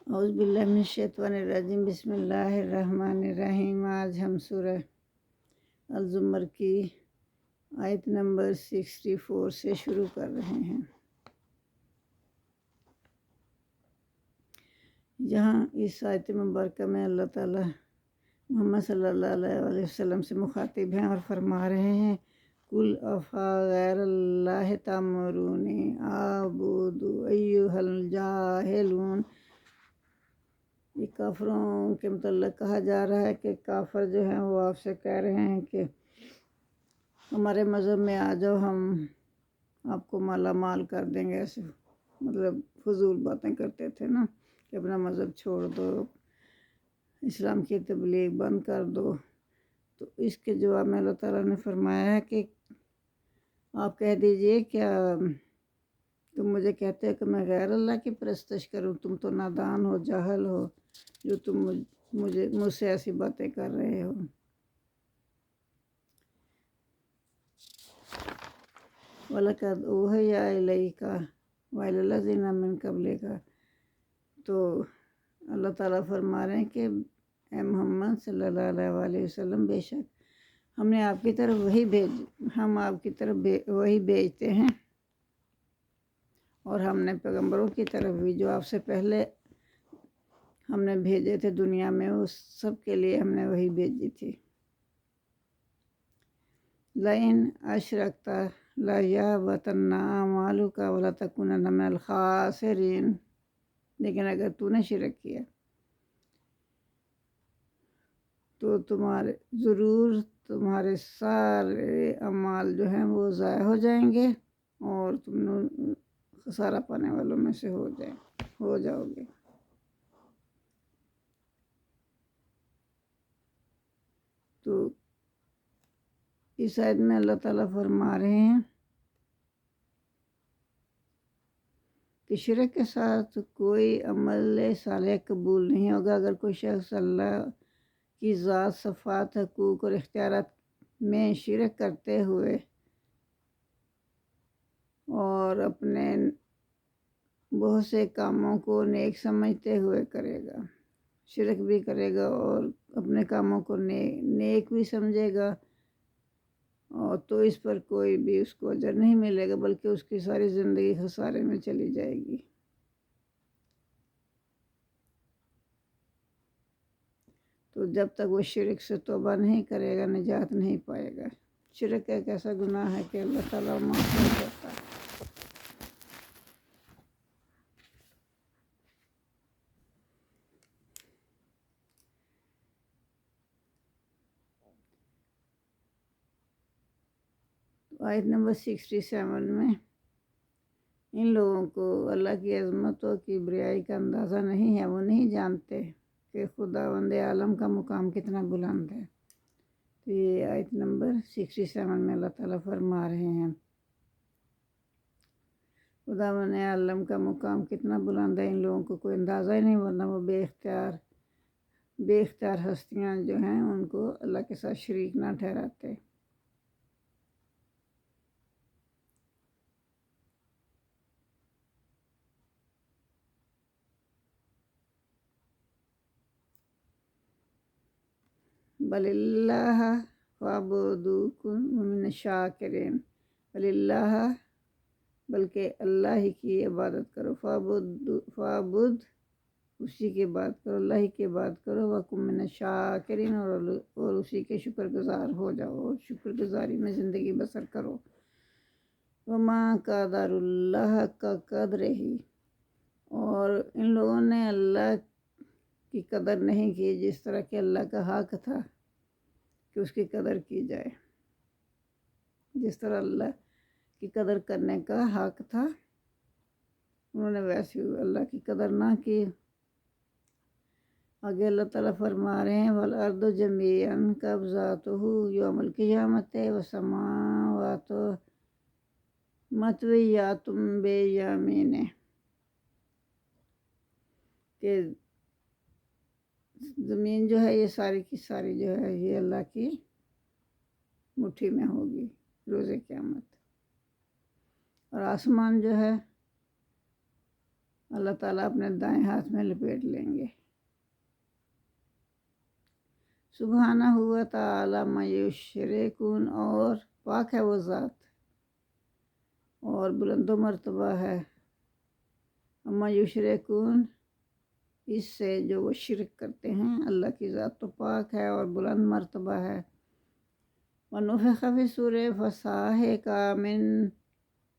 اعوذ باللہ من الشیطان الرجیم، بسم اللہ الرحمن الرحیم۔ آج ہم سورہ الزمر کی آیت نمبر 64 سے شروع کر رہے ہیں۔ یہاں اس آیت مبارکہ میں اللہ تعالیٰ محمد صلی اللہ علیہ وسلم سے مخاطب ہیں اور فرما رہے ہیں کل افا غیر اللہ تامرونی اعبد ایھا الجاہلون۔ یہ کافروں کے متعلق کہا جا رہا ہے کہ کافر جو ہیں وہ آپ سے کہہ رہے ہیں کہ ہمارے مذہب میں آ جاؤ، ہم آپ کو مالا مال کر دیں گے۔ ایسے مطلب فضول باتیں کرتے تھے نا کہ اپنا مذہب چھوڑ دو، اسلام کی تبلیغ بند کر دو۔ تو اس کے جواب میں اللہ تعالیٰ نے فرمایا ہے کہ آپ کہہ دیجئے کیا تم مجھے کہتے ہو کہ میں غیر اللہ کی پرستش کروں؟ تم تو نادان ہو، جاہل ہو، جو تم مجھ سے ایسی باتیں کر رہے ہو۔ وَلَقَدْ أُوحِيَ إِلَيْكَ وَإِلَى الَّذِينَ مِن قَبْلِكَ۔ تو اللہ تعالیٰ فرما رہے ہیں کہ اے محمد صلی اللہ علیہ وسلم، بے شک ہم نے آپ کی طرف ہم آپ کی طرف وہی بھیجتے ہیں، اور ہم نے پیغمبروں کی طرف بھی جو آپ سے پہلے ہم نے بھیجے تھے دنیا میں، اس سب کے لیے ہم نے وہی بھیجی تھی۔ لَئِنْ أَشْرَكْتَ لَيَحْبَطَنَّ أَعْمَالُكَ وَلَتَكُونَنَّ مِنَ الْخَاسِرِينَ۔ لیکن اگر تو نے شرک کیا تو ضرور تمہارے سارے اعمال جو ہیں وہ ضائع ہو جائیں گے اور تم خسارہ پانے والوں میں سے ہو جاؤ گے۔ تو اس آیت میں اللہ تعالیٰ فرما رہے ہیں کہ شرک کے ساتھ کوئی عمل صالح قبول نہیں ہوگا۔ اگر کوئی شخص اللہ کی ذات، صفات، حقوق اور اختیارات میں شرک کرتے ہوئے اور اپنے بہت سے کاموں کو نیک سمجھتے ہوئے کرے گا، شرک بھی کرے گا اور اپنے کاموں کو نیک بھی سمجھے گا، اور تو اس پر کوئی بھی اس کو اجر نہیں ملے گا، بلکہ اس کی ساری زندگی خسارے میں چلی جائے گی۔ تو جب تک وہ شرک سے توبہ نہیں کرے گا، نجات نہیں پائے گا۔ شرک ایک ایسا گناہ ہے کہ اللہ تعالیٰ معاف نہیں کرتا۔ آیت نمبر 67 میں ان لوگوں کو اللہ کی عظمت و کبریائی کا اندازہ نہیں ہے، وہ نہیں جانتے کہ خداوند عالم کا مقام کتنا بلند ہے۔ تو یہ آیت نمبر 67 میں اللہ تعالیٰ فرما رہے ہیں خداوند عالم کا مقام کتنا بلند ہے، ان لوگوں کو کوئی اندازہ ہی نہیں، ورنہ وہ بے اختیار ہستیاں جو ہیں ان کو اللہ کے ساتھ شریک نہ ٹھہراتے۔ بل اللہ فاعبدوا کن من الشاکرین۔ بل اللہ، بلکہ اللہ ہی کی عبادت کرو، فعبد اسی کی بات کرو، اللہ ہی کی بات کرو، وکن من الشاکرین، اور اسی کے شکر گزار ہو جاؤ، شکر گزاری میں زندگی بسر کرو۔ وما قدر اللہ کا قدر ہی، اور ان لوگوں نے اللہ کی قدر نہیں کی جس طرح کہ اللہ کا حق تھا کہ اس کی قدر کی جائے۔ جس طرح اللہ کی قدر کرنے کا حق تھا انہوں نے ویسے اللہ کی قدر نہ کی۔ آگے اللہ تعالیٰ فرما رہے ہیں وَالْأَرْضُ جَمِيعًا قَبْضَتُهُ يَوْمَ الْقِيَامَةِ وَالسَّمَاوَاتُ مَطْوِيَّاتٌ بِيَمِینِهِ۔ کہ زمین جو ہے یہ ساری کی ساری جو ہے یہ اللہ کی مٹھی میں ہوگی روز قیامت، اور آسمان جو ہے اللہ تعالیٰ اپنے دائیں ہاتھ میں لپیٹ لیں گے۔ سبحانہ ہوا تعالی ما یشرکون، اور پاک ہے وہ ذات اور بلند و مرتبہ ہے، ما یشرکون، اس سے جو وہ شرک کرتے ہیں۔ اللہ کی ذات تو پاک ہے اور بلند مرتبہ ہے۔ وَنُفِخَ فِي الصُّورِ فَصَعِقَ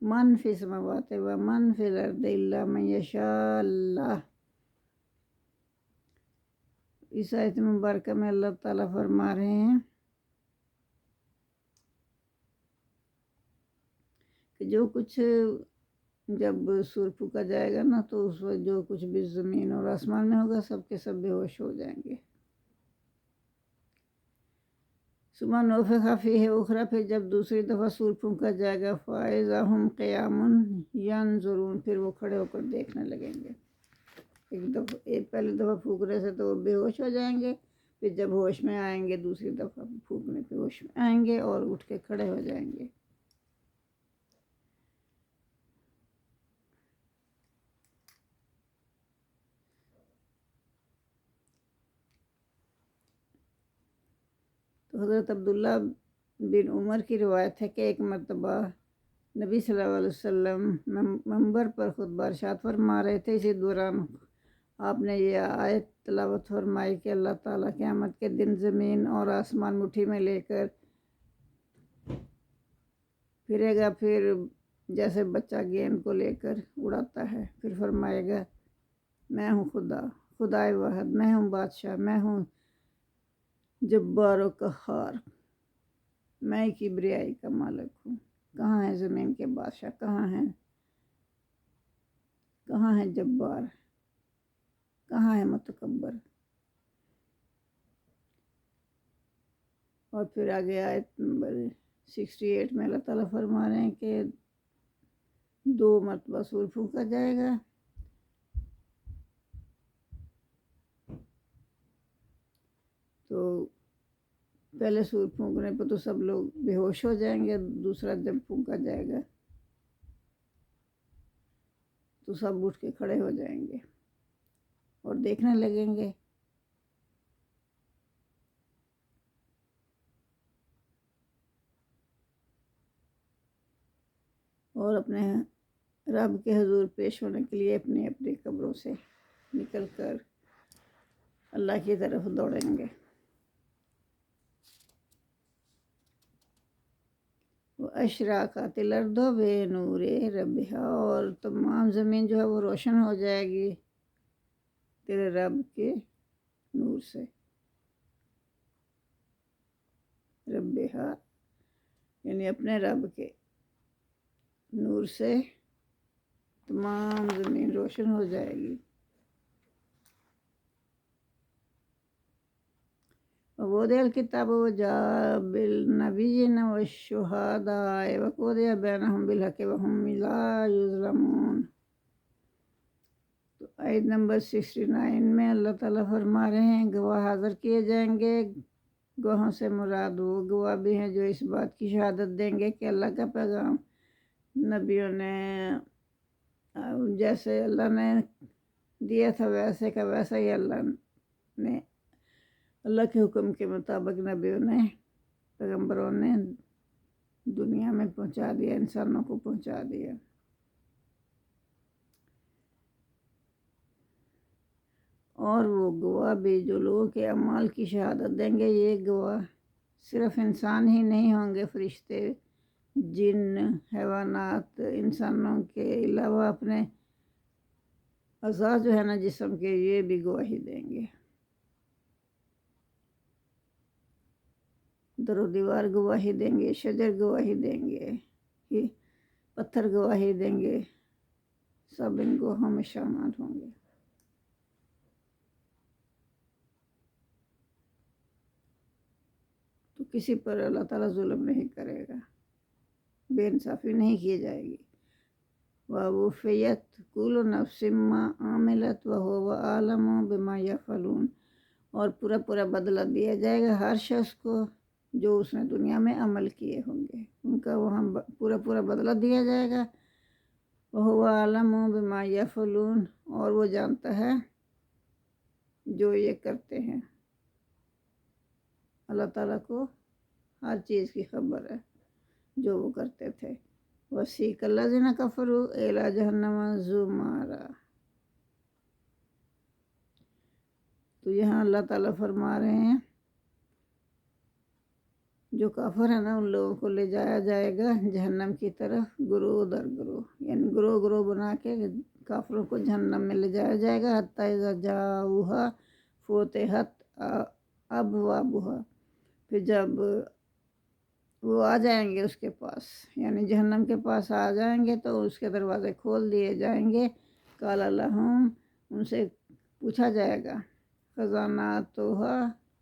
مَن فِي السَّمَاوَاتِ وَمَن فِي الْأَرْضِ إِلَّا مَن يَشَاءُ اللَّهُ۔ اس آیت مبارکہ میں اللہ تعالیٰ فرما رہے ہیں کہ جو کچھ جب سور پھونکا جائے گا نا تو اس وقت جو کچھ بھی زمین اور آسمان میں ہوگا سب کے سب بے ہوش ہو جائیں گے۔ ثم نفخ فیہ اخری، پھر جب دوسری دفعہ سور پھونکا جائے گا، فاذا ھم قیام ینظرون، پھر وہ کھڑے ہو کر دیکھنے لگیں گے۔ پہلی دفعہ پھونکنے سے تو وہ بے ہوش ہو جائیں گے، پھر جب ہوش میں آئیں گے دوسری دفعہ پھونکنے پہ ہوش میں آئیں گے اور اٹھ کے کھڑے ہو جائیں گے۔ تو حضرت عبداللہ بن عمر کی روایت ہے کہ ایک مرتبہ نبی صلی اللہ علیہ وسلم منبر پر خطبہ ارشاد فرما رہے تھے، اسی دوران آپ نے یہ آیت تلاوت فرمائی کہ اللہ تعالیٰ قیامت کے دن زمین اور آسمان مٹھی میں لے کر پھرے گا، پھر جیسے بچہ گیند کو لے کر اڑاتا ہے، پھر فرمائے گا میں ہوں خدائے واحد، میں ہوں بادشاہ، میں ہوں جبار و قہار، میں کبریائی کا مالک ہوں۔ کہاں ہے زمین کے بادشاہ، کہاں ہے جبار، کہاں ہے متکبر؟ اور پھر آگے آیت نمبر 68 میں اللہ تعالیٰ فرما رہے ہیں کہ 2 مرتبہ سور پھونکا جائے گا، تو پہلے سور پھونکنے پہ تو سب لوگ بے ہوش ہو جائیں گے، دوسرا جب پھونکا جائے گا تو سب اٹھ کے کھڑے ہو جائیں گے اور دیکھنے لگیں گے۔ اور اپنے رب کے حضور پیش ہونے کے لیے اپنی اپنی قبروں سے نکل کر اللہ کی طرف دوڑیں گے۔ وَأَشْرَقَتِ الْأَرْضُ بِنُورِ رَبِّهَا، اور تمام زمین جو ہے وہ روشن ہو جائے گی تیرے رب کے نور سے۔ رَبِّهَا یعنی اپنے رب کے نور سے تمام زمین روشن ہو جائے گی۔ وَوُضِعَ الْكِتَابُ وَجِیءَ بِالنَّبِیِّینَ وَالشُّهَدَاءِ وَقُضِیَ بَینَهُم بِالْحَقِّ وَهُمْ لَا یُظْلَمُونَ۔ تو آیت نمبر 69 میں اللہ تعالیٰ فرما رہے ہیں گواہ حاضر کیے جائیں گے۔ گواہوں سے مراد وہ گواہ بھی ہیں جو اس بات کی شہادت دیں گے کہ اللہ کا پیغام نبیوں نے جیسے اللہ نے دیا تھا ویسے کا ویسا ہی اللہ کے حکم کے مطابق نبیوں نے، پیغمبروں نے دنیا میں پہنچا دیا، انسانوں کو پہنچا دیا۔ اور وہ گواہ بھی جو لوگوں کے اعمال کی شہادت دیں گے، یہ گواہ صرف انسان ہی نہیں ہوں گے، فرشتے، جن، حیوانات، انسانوں کے علاوہ اپنے اعضاء جو ہے نا جسم کے، یہ بھی گواہی دیں گے۔ در و دیوار گواہی دیں گے، شجر گواہی دیں گے، پتھر گواہی دیں گے، سب ان گواہوں میں شامل ہوں گے۔ تو کسی پر اللہ تعالیٰ ظلم نہیں کرے گا، بے انصافی نہیں کی جائے گی۔ وَوُفِّیَتْ كُلُّ نَفْسٍ مَّا عَمِلَتْ وَهُوَ أَعْلَمُ بِمَا يَفْعَلُونَ، اور پورا بدلہ دیا جائے گا ہر شخص کو جو اس نے دنیا میں عمل کیے ہوں گے، ان کا وہاں پورا بدلہ دیا جائے گا، وَهُوَ أَعْلَمُ بِمَا يَفْعَلُونَ، اور وہ جانتا ہے جو یہ کرتے ہیں۔ اللہ تعالیٰ کو ہر چیز کی خبر ہے جو وہ کرتے تھے۔ وَسِيقَ الَّذِينَ كَفَرُوا إِلَى جَهَنَّمَ زُمَرًا، تو یہاں اللہ تعالیٰ فرما رہے ہیں جو کافر ہے نا ان لوگوں کو لے جایا جائے گا جہنم کی طرف گروہ در گروہ، یعنی گروہ گروہ بنا کے کافروں کو جہنم میں لے جایا جائے گا۔ حتیٰ اذا جاؤہا فتحت ابوابہا، پھر جب وہ آ جائیں گے اس کے پاس، یعنی جہنم کے پاس آ جائیں گے تو اس کے دروازے کھول دیے جائیں گے۔ قال لہم، ان سے پوچھا جائے گا، خزاناتہا،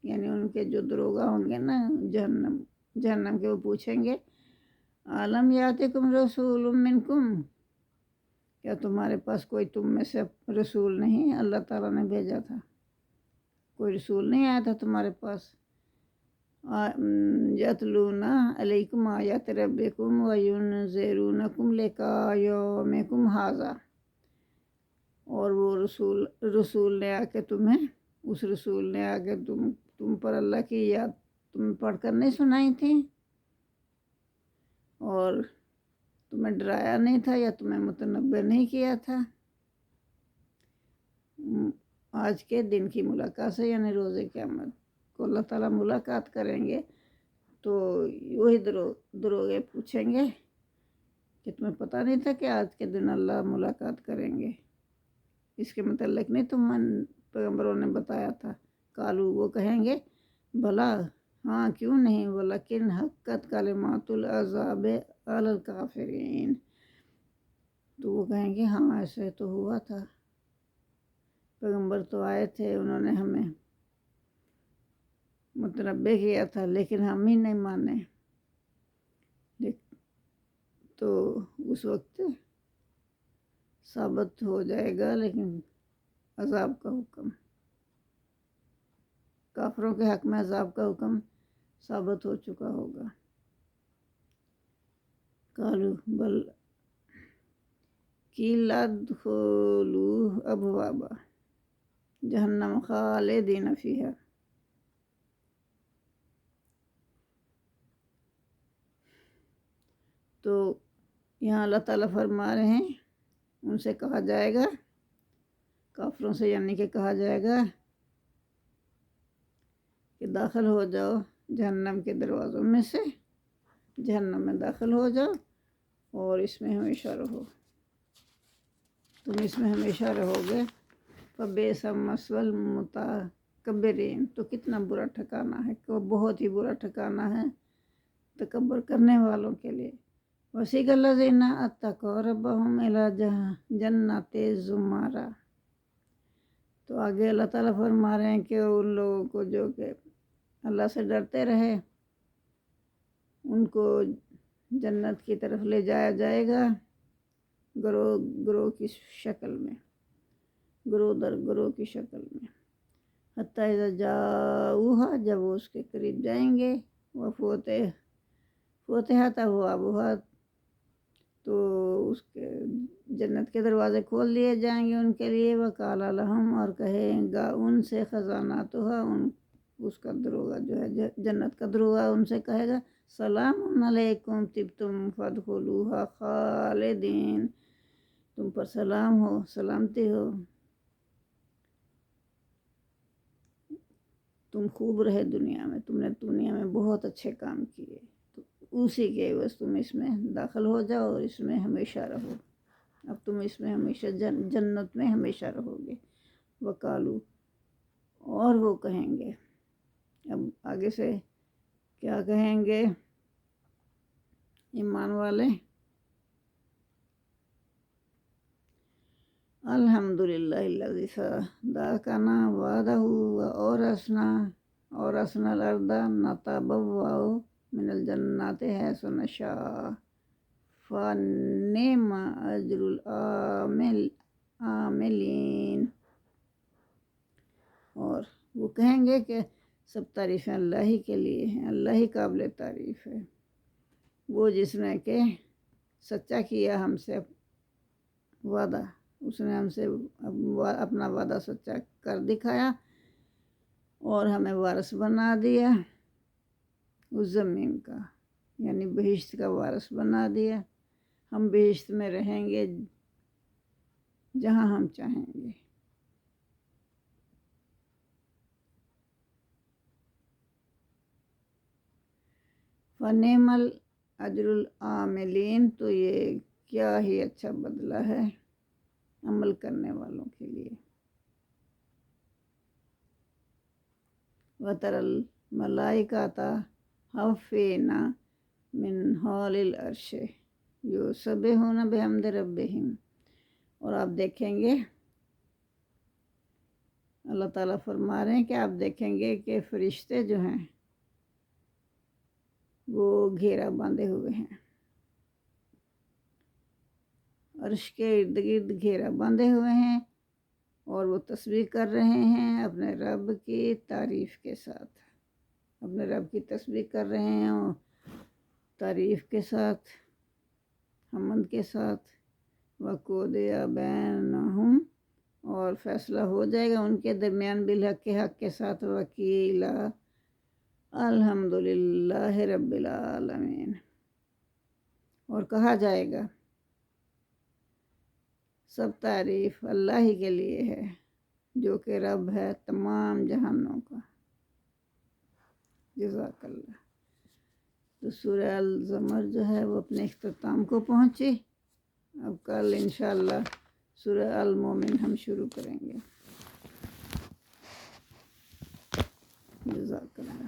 یعنی ان کے جو دروغہ ہوں گے نا جہنم کے، وہ پوچھیں گے الم یاتکم رسول منکم، کیا تمہارے پاس کوئی تم میں سے رسول نہیں؟ اللہ تعالیٰ نے بھیجا تھا، کوئی رسول نہیں آیا تھا تمہارے پاس؟ یتلون علیکم آیات ربکم وینذرونکم لقاء یومکم ھذا، اور وہ رسول نے آ کے تمہیں، اس رسول نے آ کے تم پر اللہ کی یاد تمہیں پڑھ کر نہیں سنائی تھی، اور تمہیں ڈرایا نہیں تھا یا تمہیں متنبہ نہیں کیا تھا آج کے دن کی ملاقات سے، یعنی روز قیامت کو اللہ تعالیٰ ملاقات کریں گے تو وہی دروغے پوچھیں گے کہ تمہیں پتہ نہیں تھا کہ آج کے دن اللہ ملاقات کریں گے، اس کے متعلق نہیں تم پیغمبروں نے بتایا تھا؟ قالو، وہ کہیں گے بھلا ہاں کیوں نہیں، ولیکن حقت کلمات العذاب علی الکافرین، تو وہ کہیں گے ہاں ایسے تو ہوا تھا، پیغمبر تو آئے تھے، انہوں نے ہمیں متنبہ کیا تھا لیکن ہم ہی نہیں مانے، تو اس وقت ثابت ہو جائے گا لیکن عذاب کا حکم، کافروں کے حق میں عذاب کا حکم ثابت ہو چکا ہوگا۔ قالوا بل قیل ادخلوا ابواب جہنم خالدین فیہا، تو یہاں اللہ تعالیٰ فرما رہے ہیں ان سے کہا جائے گا، کافروں سے یعنی کہ کہا جائے گا کہ داخل ہو جاؤ جہنم کے دروازوں میں سے، جہنم میں داخل ہو جاؤ اور اس میں ہمیشہ رہو، تم اس میں ہمیشہ رہو گے۔ فبئس مثوى المتکبرین، تو کتنا برا ٹھکانہ ہے، کہ بہت ہی برا ٹھکانہ ہے تکبر کرنے والوں کے لیے۔ وسیق الذین اتقوا ربهم الی جنات زمرا، تو آگے اللہ تعالیٰ فرما رہے ہیں کہ ان لوگوں کو جو کہ اللہ سے ڈرتے رہے ان کو جنت کی طرف لے جایا جائے گا گروہ گروہ کی شکل میں، گروہ در گروہ کی شکل میں۔ حتیٰ اذا جاؤہا، جب وہ اس کے قریب جائیں گے، فتحت ابوابہا، تو اس کے جنت کے دروازے کھول دیے جائیں گے ان کے لیے۔ وقال لہم، اور کہیں گا ان سے، خزاناتہا، اس کا دروغہ جو ہے جنت کا دروغہ ان سے کہے گا سلام علیکم طبتم فادخلوہا خالدین، تم پر سلام ہو، سلامتی ہو، تم خوب رہے دنیا میں، تم نے دنیا میں بہت اچھے کام کیے، تو اسی کے عوض تم اس میں داخل ہو جاؤ اور اس میں ہمیشہ رہو، اب تم اس میں ہمیشہ جنت میں ہمیشہ رہو گے۔ وقالو، اور وہ کہیں گے، اب آگے سے کیا کہیں گے ایمان والے؟ الحمدللہ الذی صدقنا وعدہ وأورثنا الأرض نتبوأ من الجنات حیث نشاء فنعم أجر العاملین، اور وہ کہیں گے کہ سب تعریفیں اللہ ہی کے لیے ہیں، اللہ ہی قابل تعریف ہے، وہ جس نے کہ سچا کیا ہم سے وعدہ، اس نے ہم سے اپنا وعدہ سچا کر دکھایا اور ہمیں وارث بنا دیا اس زمین کا، یعنی بہشت کا وارث بنا دیا۔ ہم بہشت میں رہیں گے جہاں ہم چاہیں گے۔ فَنِعْمَ الْأَجْرُ الْعَامِلِينَ، تو یہ کیا ہی اچھا بدلہ ہے عمل کرنے والوں کے لیے۔ وَتَرَى الْمَلَائِكَةَ حَافِّينَ مِنْ حَوْلِ الْعَرْشِ يُسَبِّحُونَ بِحَمْدِ رَبِّهِمْ، اور آپ دیکھیں گے، اللہ تعالیٰ فرما رہے ہیں کہ آپ دیکھیں گے کہ فرشتے جو ہیں وہ گھیرا باندھے ہوئے ہیں، عرش کے ارد گرد گھیرا باندھے ہوئے ہیں، اور وہ تسبیح کر رہے ہیں اپنے رب کی تعریف کے ساتھ، اپنے رب کی تسبیح کر رہے ہیں اور تعریف کے ساتھ، حمد کے ساتھ۔ وَقُضِیَ بَیْنَہُم، اور فیصلہ ہو جائے گا ان کے درمیان بالحق کے حق کے ساتھ۔ وَقِیلَ الحمدللہ رب العالمین، اور کہا جائے گا سب تعریف اللہ ہی کے لیے ہے جو کہ رب ہے تمام جہانوں کا۔ جزاک اللہ۔ تو سورہ الزمر جو ہے وہ اپنے اختتام کو پہنچی۔ اب کل انشاءاللہ سورہ المومن ہم شروع کریں گے۔ جزاک اللہ۔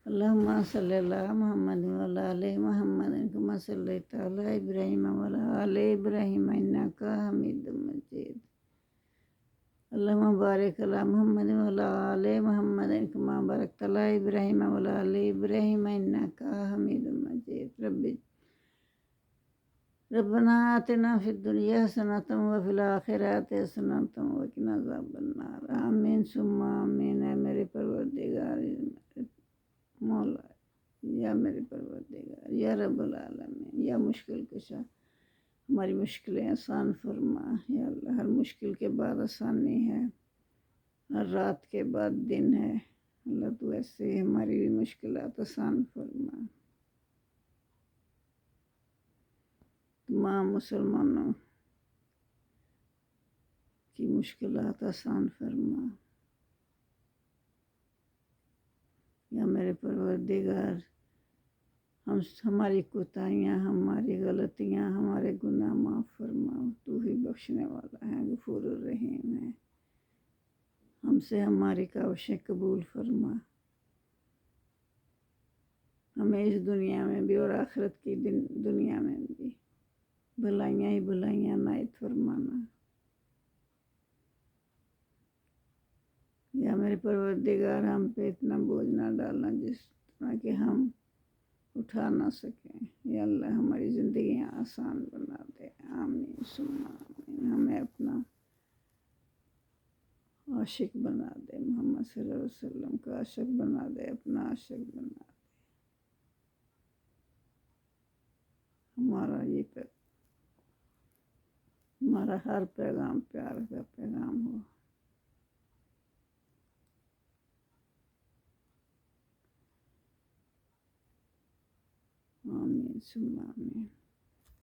اللہم صلی اللہ محمد وعلی آل محمد کما صلیت علی ابراہیم وعلی آل ابراہیم انک حمید مجید۔ اللہم بارک علی محمد وعلی آل محمد کما بارکت علی ابراہیم وعلی آل ابراہیم انک حمید مجید۔ ربنا آتنا فی الدنیا حسنۃ وفی الآخرۃ حسنۃ وقنا عذاب النار۔ آمین ثم آمین۔ اے میرے پروردگار، مولا، یا میرے پروردگار، یا رب العالمین، یا مشکل کشا، ہماری مشکلیں آسان فرما۔ یا اللہ، ہر مشکل کے بعد آسانی ہے، ہر رات کے بعد دن ہے۔ اللہ تو ایسے ہی ہماری بھی مشکلات آسان فرما۔ تمام مسلمانوں کی مشکلات آسان فرما۔ یا میرے پروردگار، ہماری کوتاہیاں، ہماری غلطیاں، ہمارے گناہ معاف فرما۔ تو ہی بخشنے والا ہے، غفور الرحیم ہے۔ ہم سے ہماری کاوشیں قبول فرما، ہمیں اس دنیا میں بھی اور آخرت کی دنیا میں بھی بھلائیاں ہی بھلائیاں عنایت فرمانا۔ یا میرے پروردگار، ہم پہ اتنا بوجھ نہ ڈالنا جس طرح کہ ہم اٹھا نہ سکیں۔ یا اللہ، ہماری زندگیاں آسان بنا دے۔ آمین ثم آمین۔ ہمیں اپنا عاشق بنا دے، محمد صلی اللہ علیہ وسلم کا عاشق بنا دے، اپنا عاشق بنا دے۔ ہمارا ہر پیغام پیار کا پیغام ہو۔ آمین ثم آمین۔